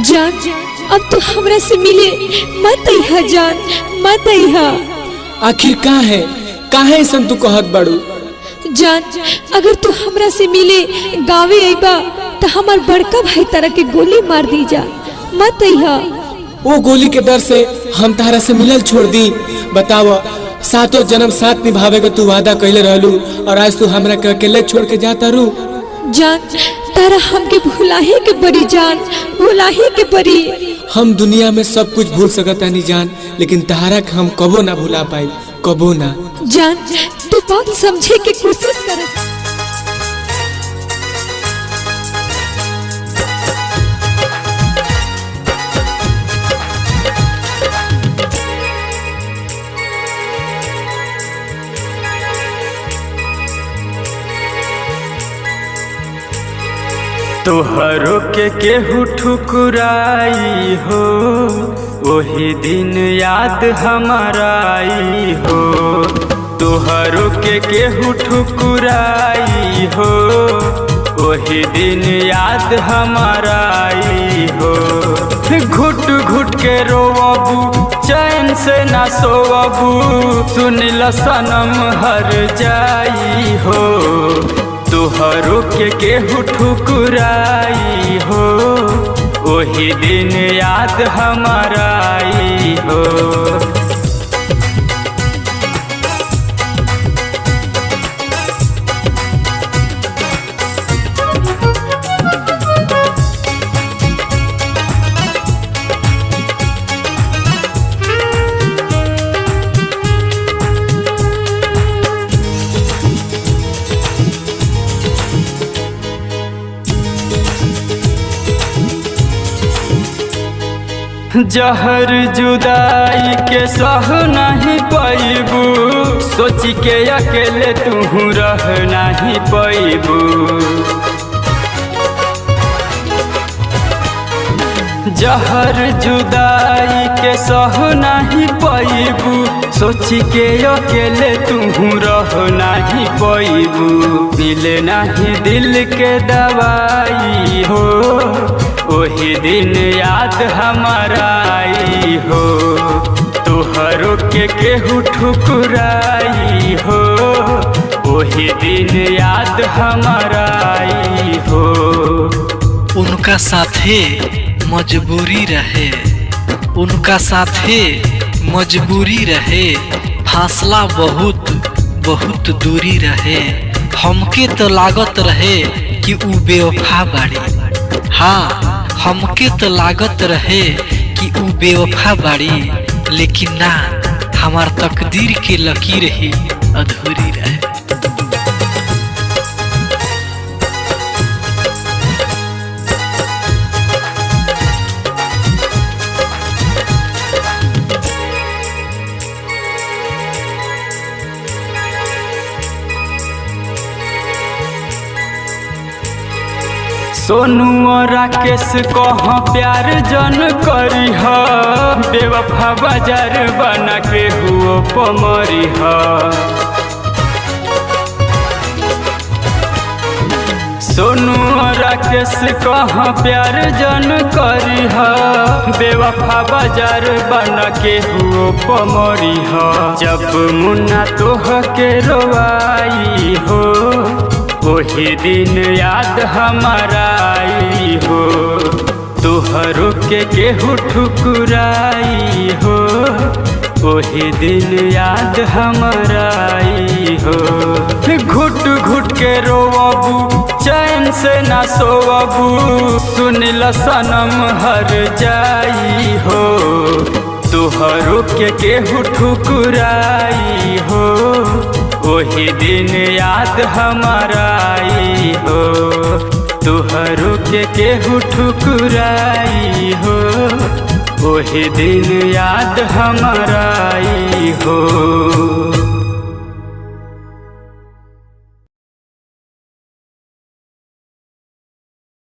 जान अब तो हमरा से मिले मत अइहा जान, मत अइहा। आखिर काहे ऐसा तू कहत बाड़ू? जान अगर तू हमरा से मिले गावे अइबा तो हमार बड़का भाई तारा के गोली मार दी जा, मत अइहा। वो गोली के डर से हम तारा से मिलल छोड़ दी? बताव, सातों जन्म साथ निभावे का तू वादा कहले रहलू और आज तू हमरा के अकेले छोड़ के जाता रू। जान तारा हमके भुलाहे के परी जान, भुलाहे के परी। हम दुनिया में सब कुछ भूल सकता नहीं जान, लेकिन तारा के हम कबो ना भुला पाई, कबो ना। जान तू बात समझे की कोशिश कर। तोहरो के केहू ठुकराई हो, वही दिन याद हमारा आई हो। तोहरो के केहू ठुकराई हो, वही दिन याद हमारा आई हो। घुट घुट के रोवबू, चैन से ना सोवबू, सुनिल सनम हर जाई हो। तोहरो के केहू ठुकराई हो, वही दिन याद हमारा आई हो। जहर जुदाई के सह नहीं पैबू, सोच के अकेले तू रह नहीं पैबू। जहर जुदाई के सह नहीं पैबू, सोच के अकेले तू रह नहीं पैबू। मिले नहीं दिल के दवाई हो, वही दिन याद हमारा आई हो। तोहरो के केहू ठुकराई हो, वही दिन याद हमारा आई हो। उनका साथे मजबूरी रहे, उनका साथे मजबूरी रहे, फासला बहुत बहुत दूरी रहे। हमके तो लागत रहे कि ऊ बेवफा बाड़ी, हाँ हमके तो लागत रहे कि ऊ बेवफा बाड़ी, लेकिन ना, हमार तकदीर के लकीर ही अधूरी रहे। सोनू और राकेश कहाँ प्यार जन करी ह, बेवफा बाजार बना के हुओ पमरी ह। सोनू और राकेश कहाँ प्यार जन करी ह, बेवफा बाजार बना के हुओ पमरी ह। जब मुन्ना तोह के रोवाई हो, वही दिन याद हमारा आई हो। तोहरो के केहू ठुकराई हो, वही दिन याद हमारा आई हो। घुट घुट के रोवबू, चैन से ना सोवबू, सुनिल सनम हर जाई हो। तोहरो के केहू ठुकराई हो, वही दिन याद हमारा आई हो। तोहरो के केहू ठुकराई हो, वही दिन याद हमारा आई हो।